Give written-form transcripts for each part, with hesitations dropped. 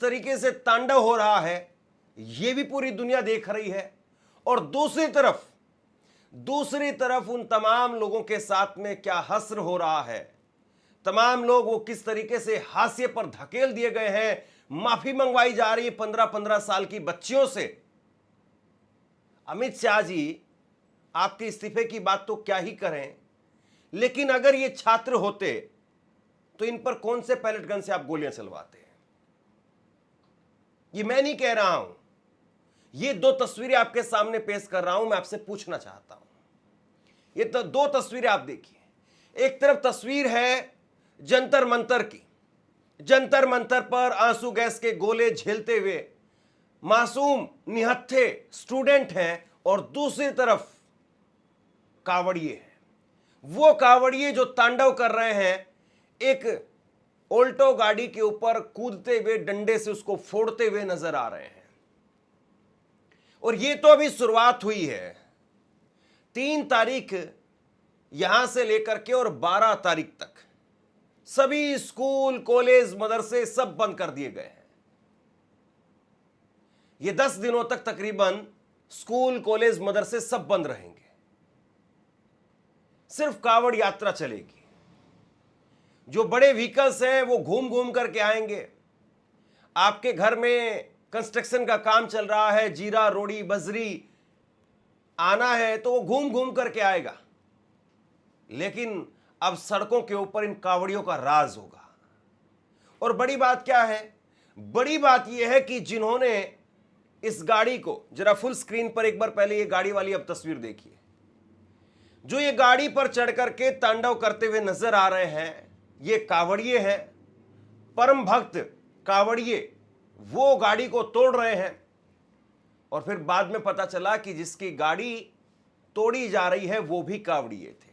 तरीके से तांडव हो रहा है यह भी पूरी दुनिया देख रही है। और दूसरी तरफ उन तमाम लोगों के साथ में क्या हश्र हो रहा है, तमाम लोग वो किस तरीके से हाशिए पर धकेल दिए गए हैं, माफी मंगवाई जा रही है 15-15 साल की बच्चियों से। अमित शाह जी आपके इस्तीफे की बात तो क्या ही करें, लेकिन अगर ये छात्र होते तो इन पर कौन से पैलेट गन से आप गोलियां चलवाते? ये मैं नहीं कह रहा हूं, ये दो तस्वीरें आपके सामने पेश कर रहा हूं। मैं आपसे पूछना चाहता हूं, ये तो दो तस्वीरें आप देखिए। एक तरफ तस्वीर है जंतर मंतर की, जंतर मंतर पर आंसू गैस के गोले झेलते हुए मासूम निहत्थे स्टूडेंट हैं, और दूसरी तरफ कावड़िए हैं। वो कावड़िए जो तांडव कर रहे हैं, एक ऑल्टो गाड़ी के ऊपर कूदते हुए डंडे से उसको फोड़ते हुए नजर आ रहे हैं। और ये तो अभी शुरुआत हुई है। 3 तारीख यहां से लेकर के और 12 तारीख तक सभी स्कूल, कॉलेज, मदरसे सब बंद कर दिए गए हैं। ये 10 दिनों तक तकरीबन स्कूल, कॉलेज, मदरसे सब बंद रहेंगे। सिर्फ कावड़ यात्रा चलेगी। जो बड़े व्हीकल्स हैं वो घूम घूम करके आएंगे। आपके घर में कंस्ट्रक्शन का काम चल रहा है, जीरा, रोड़ी, बजरी आना है तो वो घूम घूम करके आएगा। लेकिन अब सड़कों के ऊपर इन कावड़ियों का राज होगा। और बड़ी बात क्या है? बड़ी बात यह है कि जिन्होंने इस गाड़ी को, जरा फुल स्क्रीन पर एक बार पहले ये गाड़ी वाली अब तस्वीर देखिए, जो ये गाड़ी पर चढ़ करके तांडव करते हुए नजर आ रहे हैं, ये कावड़िए हैं, परम भक्त कावड़िए। वो गाड़ी को तोड़ रहे हैं और फिर बाद में पता चला कि जिसकी गाड़ी तोड़ी जा रही है वो भी कावड़िए थे।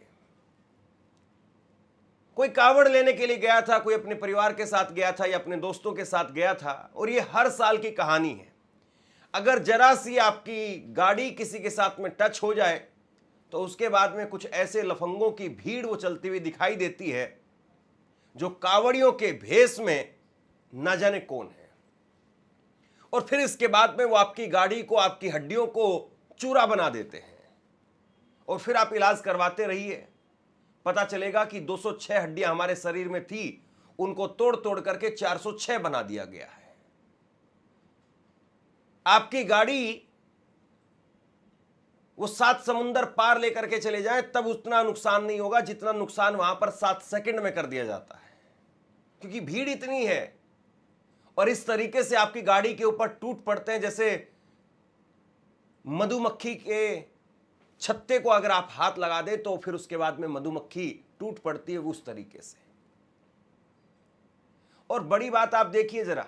कोई कावड़ लेने के लिए गया था, कोई अपने परिवार के साथ गया था या अपने दोस्तों के साथ गया था। और ये हर साल की कहानी है। अगर जरा सी आपकी गाड़ी किसी के साथ में टच हो जाए तो उसके बाद में कुछ ऐसे लफंगों की भीड़ वो चलती हुई दिखाई देती है जो कावड़ियों के भेष में न जाने कौन है। और फिर इसके बाद में वो आपकी गाड़ी को, आपकी हड्डियों को चूरा बना देते हैं। और फिर आप इलाज करवाते रहिए, पता चलेगा कि 206 हड्डियां हमारे शरीर में थी, उनको तोड़ तोड़ करके 406 बना दिया गया है। आपकी गाड़ी वो 7 समुंदर पार लेकर के चले जाए तब उतना नुकसान नहीं होगा जितना नुकसान वहां पर 7 सेकंड में कर दिया जाता है, क्योंकि भीड़ इतनी है। और इस तरीके से आपकी गाड़ी के ऊपर टूट पड़ते हैं, जैसे मधुमक्खी के छत्ते को अगर आप हाथ लगा दें तो फिर उसके बाद में मधुमक्खी टूट पड़ती है, उस तरीके से। और बड़ी बात आप देखिए जरा,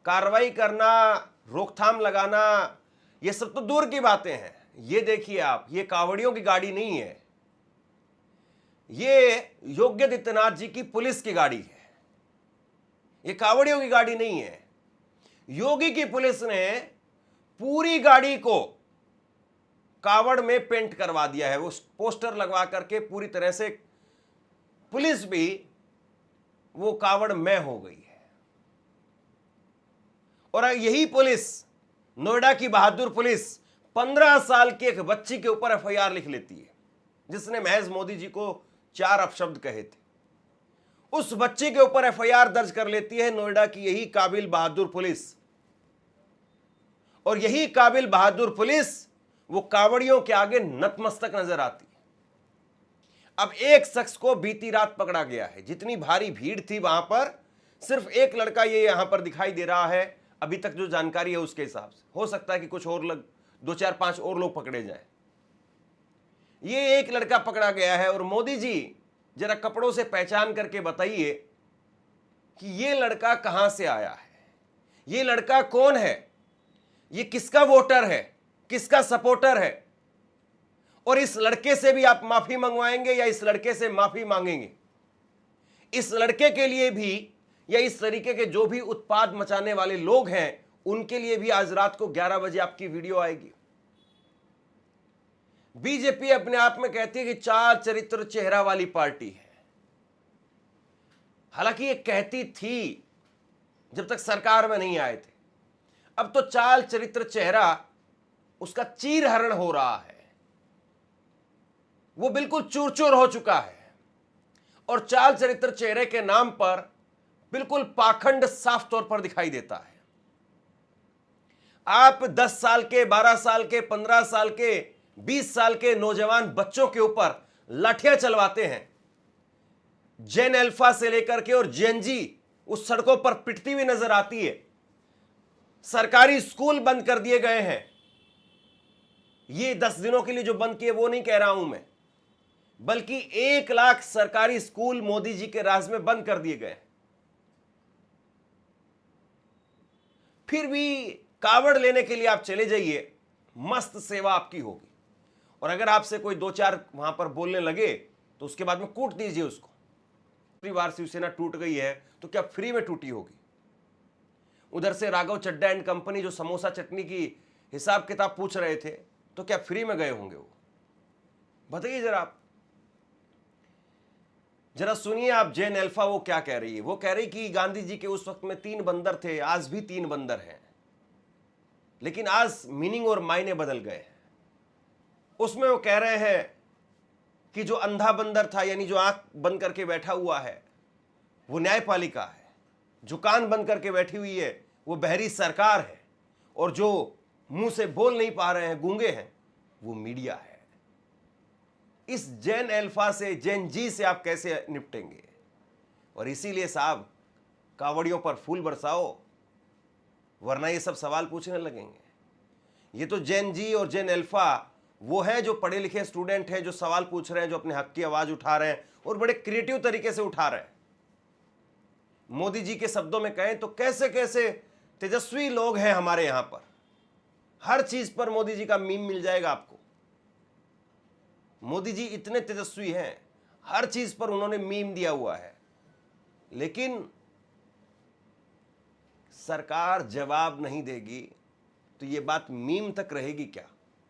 कार्रवाई करना, रोकथाम लगाना, ये सब तो दूर की बातें हैं। ये देखिए आप, ये कावड़ियों की गाड़ी नहीं है, ये योगी आदित्यनाथ जी की पुलिस की गाड़ी है। ये कावड़ियों की गाड़ी नहीं है। योगी की पुलिस ने पूरी गाड़ी को कावड़ में पेंट करवा दिया है। वो पोस्टर लगवा करके पूरी तरह से पुलिस भी वो कावड़ में हो गई है। और यही पुलिस, नोएडा की बहादुर पुलिस, 15 साल की एक बच्ची के ऊपर एफआईआर लिख लेती है जिसने महज मोदी जी को 4 अपशब्द कहे थे। उस बच्ची के ऊपर एफआईआर दर्ज कर लेती है नोएडा की यही काबिल बहादुर पुलिस। और यही काबिल बहादुर पुलिस वो कावड़ियों के आगे नतमस्तक नजर आती है। अब एक शख्स को बीती रात पकड़ा गया है। जितनी भारी भीड़ थी वहां पर, सिर्फ एक लड़का ये यहां पर दिखाई दे रहा है अभी तक जो जानकारी है उसके हिसाब से। हो सकता है कि कुछ और 2-4-5 और लोग पकड़े जाएं। ये एक लड़का पकड़ा गया है। और मोदी जी जरा कपड़ों से पहचान करके बताइए कि ये लड़का कहां से आया है, ये लड़का कौन है, ये किसका वोटर है, किसका सपोर्टर है। और इस लड़के से भी आप माफी मंगवाएंगे या इस लड़के से माफी मांगेंगे? इस लड़के के लिए भी या इस तरीके के जो भी उत्पाद मचाने वाले लोग हैं उनके लिए भी आज रात को 11 बजे आपकी वीडियो आएगी। बीजेपी अपने आप में कहती है कि 4 चरित्र चेहरा वाली पार्टी है। हालांकि ये कहती थी, जब तक सरकार में नहीं आए थे। अब तो चाल चरित्र चेहरा उसका चीरहरण हो रहा है, वो बिल्कुल चूर चूर हो चुका है। और चाल चरित्र चेहरे के नाम पर बिल्कुल पाखंड साफ तौर पर दिखाई देता है। आप 10 साल के, 12 साल के, 15 साल के, 20 साल के नौजवान बच्चों के ऊपर लाठियां चलवाते हैं। जेन अल्फा से लेकर के और जेन जी उस सड़कों पर पिटती हुई नजर आती है। सरकारी स्कूल बंद कर दिए गए हैं। ये 10 दिनों के लिए जो बंद किए वो नहीं कह रहा हूं मैं, बल्कि 1 लाख सरकारी स्कूल मोदी जी के राज में बंद कर दिए गए। फिर भी कावड़ लेने के लिए आप चले जाइए, मस्त सेवा आपकी होगी। और अगर आपसे कोई 2-4 वहां पर बोलने लगे तो उसके बाद में कूट दीजिए उसको। पिछली बार शिवसेना टूट गई है तो क्या फ्री में टूटी होगी? उधर से राघव चड्डा एंड कंपनी जो समोसा चटनी की हिसाब किताब पूछ रहे थे तो क्या फ्री में गए होंगे वो? बताइए जरा आप। जरा सुनिए आप जेन अल्फा वो क्या कह रही है। वो कह रही कि गांधी जी के उस वक्त में 3 बंदर थे, आज भी 3 बंदर हैं, लेकिन आज मीनिंग और मायने बदल गए हैं। उसमें वो कह रहे हैं कि जो अंधा बंदर था, यानी जो आंख बंद करके बैठा हुआ है, वो न्यायपालिका है। जो कान बंद करके बैठी हुई है वो बहरी सरकार है। और जो मुंह से बोल नहीं पा रहे हैं, गूंगे हैं, वो मीडिया है। इस जेन अल्फा से, जेन जी से आप कैसे निपटेंगे? और इसीलिए साहब कावड़ियों पर फूल बरसाओ, वरना ये सब सवाल पूछने लगेंगे। ये तो जेन जी और जेन अल्फा वो हैं जो पढ़े लिखे स्टूडेंट हैं, जो सवाल पूछ रहे हैं, जो अपने हक की आवाज उठा रहे हैं और बड़े क्रिएटिव तरीके से उठा रहे हैं। मोदी जी के शब्दों में कहें तो कैसे कैसे तेजस्वी लोग हैं हमारे यहां पर। हर चीज पर मोदी जी का मीम मिल जाएगा आपको। मोदी जी इतने तेजस्वी हैं, हर चीज पर उन्होंने मीम दिया हुआ है, लेकिन सरकार जवाब नहीं देगी तो ये बात मीम तक रहेगी क्या?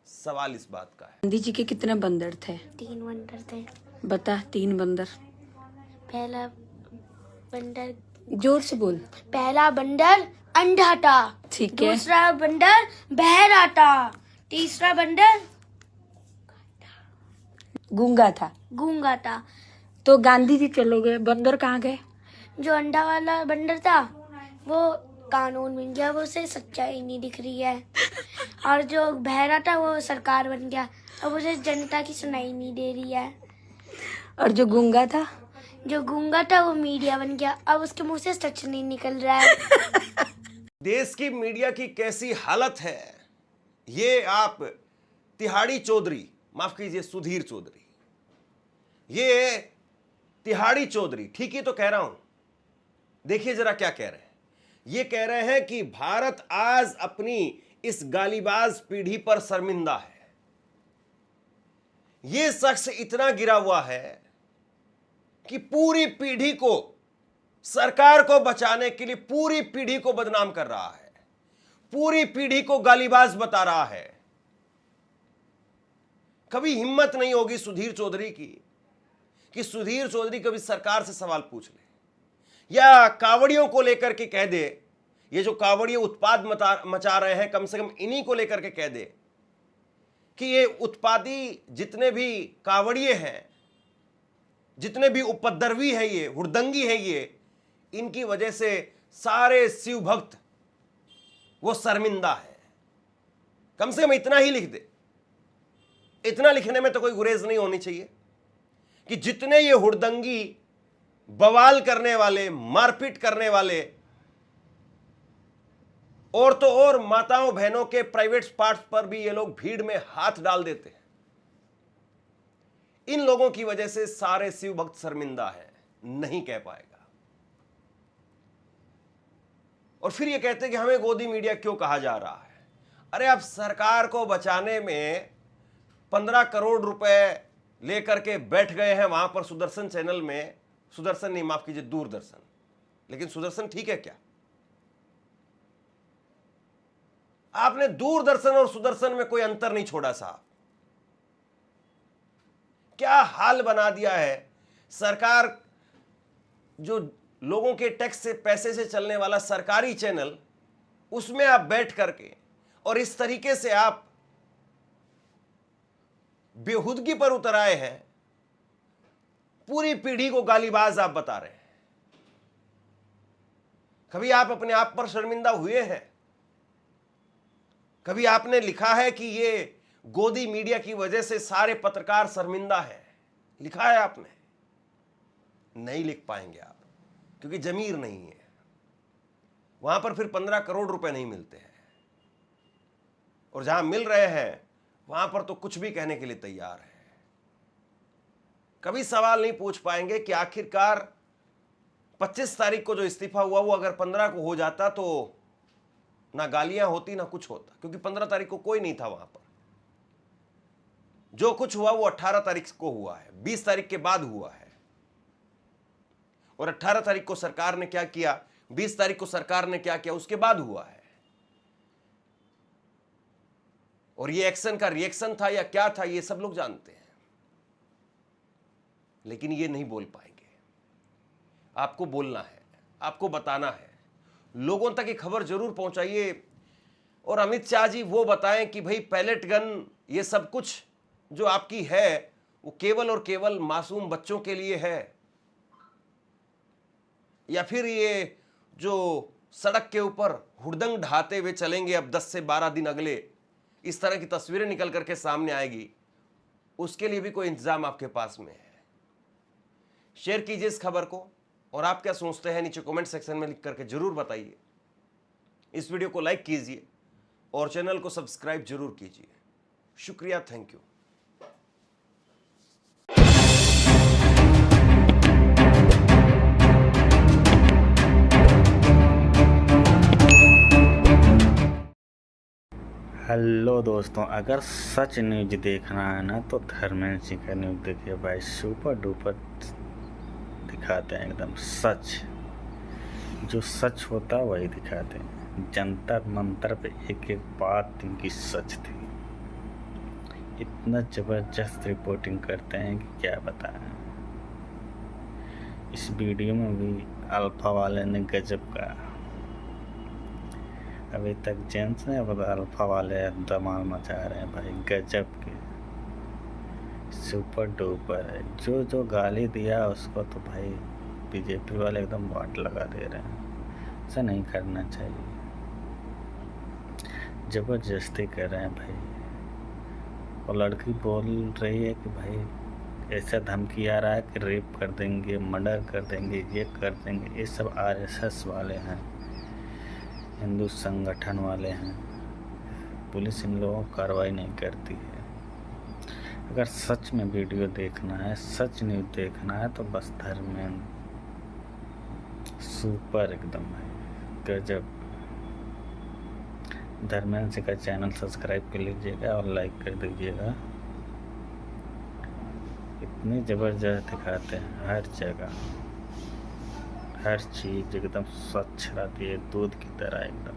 सवाल इस बात का है। गांधी जी के कितने बंदर थे? 3 बंदर थे। बता 3 बंदर। पहला बंदर, जोर से बोल। पहला बंदर अंधा था। ठीक है। दूसरा बंदर बहरा था। तीसरा बंदर गूंगा था। गूंगा था। तो गांधी जी चले गए, बंदर कहाँ गए? जो अंधा वाला बंदर था वो कानून बन गया, वो उसे सच्चाई नहीं दिख रही है। और जो बहरा था वो सरकार बन गया, अब उसे जनता की सुनाई नहीं दे रही है। और जो गूंगा था? जो गूंगा था वो मीडिया बन गया, अब उसके मुंह से सच नहीं निकल रहा है। देश की मीडिया की कैसी हालत है, ये आप तिहाड़ी चौधरी, माफ कीजिए सुधीर चौधरी, ये तिहाड़ी चौधरी ठीक ही तो कह रहा हूं। देखिए जरा क्या कह रहे हैं। ये कह रहे हैं कि भारत आज अपनी इस गालीबाज पीढ़ी पर शर्मिंदा है। ये शख्स इतना गिरा हुआ है कि पूरी पीढ़ी को, सरकार को बचाने के लिए पूरी पीढ़ी को बदनाम कर रहा है, पूरी पीढ़ी को गालीबाज बता रहा है। कभी हिम्मत नहीं होगी सुधीर चौधरी की कि सुधीर चौधरी कभी सरकार से सवाल पूछ ले, या कावड़ियों को लेकर के कह दे, ये जो कावड़िए उत्पाद मचा रहे हैं, कम से कम इन्हीं को लेकर के कह दे कि ये उत्पादी जितने भी कावड़िए हैं, जितने भी उपद्रवी है, ये हुड़दंगी है, ये इनकी वजह से सारे शिव भक्त वो शर्मिंदा है। कम से कम इतना ही लिख दे। इतना लिखने में तो कोई गुरेज नहीं होनी चाहिए कि जितने ये हुड़दंगी, बवाल करने वाले, मारपीट करने वाले, और तो और माताओं बहनों के प्राइवेट पार्ट्स पर भी ये लोग भीड़ में हाथ डाल देते हैं, इन लोगों की वजह से सारे शिव भक्त शर्मिंदा है, नहीं कह पाएगा। और फिर ये कहते हैं कि हमें गोदी मीडिया क्यों कहा जा रहा है। अरे आप सरकार को बचाने में 15 करोड़ रुपए लेकर के बैठ गए हैं वहां पर सुदर्शन चैनल में, सुदर्शन नहीं, माफ कीजिए दूरदर्शन, लेकिन सुदर्शन ठीक है क्या? आपने दूरदर्शन और सुदर्शन में कोई अंतर नहीं छोड़ा साहब। क्या हाल बना दिया है। सरकार जो लोगों के टैक्स से पैसे से चलने वाला सरकारी चैनल, उसमें आप बैठ करके और इस तरीके से आप बेहुदगी पर उतर आए हैं। पूरी पीढ़ी को गालीबाज आप बता रहे हैं। कभी आप अपने आप पर शर्मिंदा हुए हैं? कभी आपने लिखा है कि ये गोदी मीडिया की वजह से सारे पत्रकार शर्मिंदा हैं? लिखा है आपने? नहीं लिख पाएंगे आप, क्योंकि जमीर नहीं है। वहां पर फिर 15 करोड़ रुपए नहीं मिलते हैं, और जहां मिल रहे हैं वहां पर तो कुछ भी कहने के लिए तैयार है। कभी सवाल नहीं पूछ पाएंगे कि आखिरकार 25 तारीख को जो इस्तीफा हुआ वो अगर 15 को हो जाता तो ना गालियां होती ना कुछ होता, क्योंकि 15 तारीख को कोई नहीं था वहां पर। जो कुछ हुआ वो 18 तारीख को हुआ है, 20 तारीख के बाद हुआ है। और 18 तारीख को सरकार ने क्या किया, 20 तारीख को सरकार ने क्या किया, उसके बाद हुआ है। और ये एक्शन का रिएक्शन था या क्या था, ये सब लोग जानते हैं, लेकिन ये नहीं बोल पाएंगे। आपको बोलना है, आपको बताना है, लोगों तक ये खबर जरूर पहुंचाइए। और अमित शाह जी वो बताएं कि भाई पैलेट गन ये सब कुछ जो आपकी है वो केवल और केवल मासूम बच्चों के लिए है, या फिर ये जो सड़क के ऊपर हुड़दंग ढाते हुए चलेंगे अब 10 से 12 दिन अगले, इस तरह की तस्वीरें निकल करके सामने आएगी, उसके लिए भी कोई इंतजाम आपके पास में है? शेयर कीजिए इस खबर को, और आप क्या सोचते हैं नीचे कमेंट सेक्शन में लिख करके जरूर बताइए। इस वीडियो को लाइक कीजिए और चैनल को सब्सक्राइब जरूर कीजिए। शुक्रिया, थैंक यू। हेलो दोस्तों, अगर सच न्यूज देखना है ना तो धर्मेंद्र सिंह का न्यूज देखिए भाई। सुपर डुपर दिखाते हैं, एकदम सच, जो सच होता है वही दिखाते हैं। जंतर मंतर पे एक एक बात इनकी सच थी। इतना ज़बरदस्त रिपोर्टिंग करते हैं कि क्या बताएं। इस वीडियो में भी अल्फा वाले ने गजब का, अभी तक जेंट्स ने अल्फा वाले धमाल मचा रहे हैं भाई, गजब के, सुपर डुपर है। जो जो गाली दिया उसको तो भाई बीजेपी वाले एकदम वाट लगा दे रहे हैं। ऐसा नहीं करना चाहिए, ज़बरदस्ती कर रहे हैं भाई। और लड़की बोल रही है कि भाई ऐसा धमकी आ रहा है कि रेप कर देंगे, मर्डर कर देंगे, ये कर देंगे। ये सब आरएसएस वाले हैं, हिंदू संगठन वाले हैं। पुलिस इन लोगों को कार्रवाई नहीं करती है। अगर सच में वीडियो देखना है, सच न्यूज़ देखना है तो बस धर्मेंद्र सुपर एकदम है, गजब। धर्मेंद्र सिंह का चैनल सब्सक्राइब कर लीजिएगा और लाइक कर दीजिएगा। इतनी ज़बरदस्त दिखाते हैं हर जगह, हर चीज़ एकदम स्वच्छ रहती है, दूध की तरह एकदम।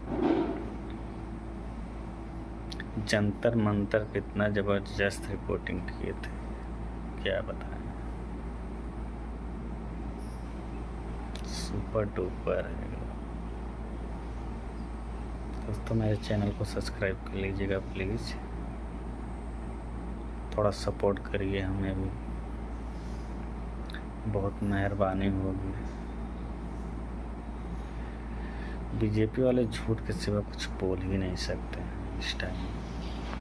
जंतर मंतर पे इतना ज़बरदस्त रिपोर्टिंग किए थे, क्या बताएं। सुपर डुपर है दोस्तों। मेरे चैनल को सब्सक्राइब कर लीजिएगा प्लीज़, थोड़ा सपोर्ट करिए हमें भी, बहुत मेहरबानी होगी। बीजेपी वाले झूठ के सिवा कुछ बोल ही नहीं सकते हैं इस टाइम।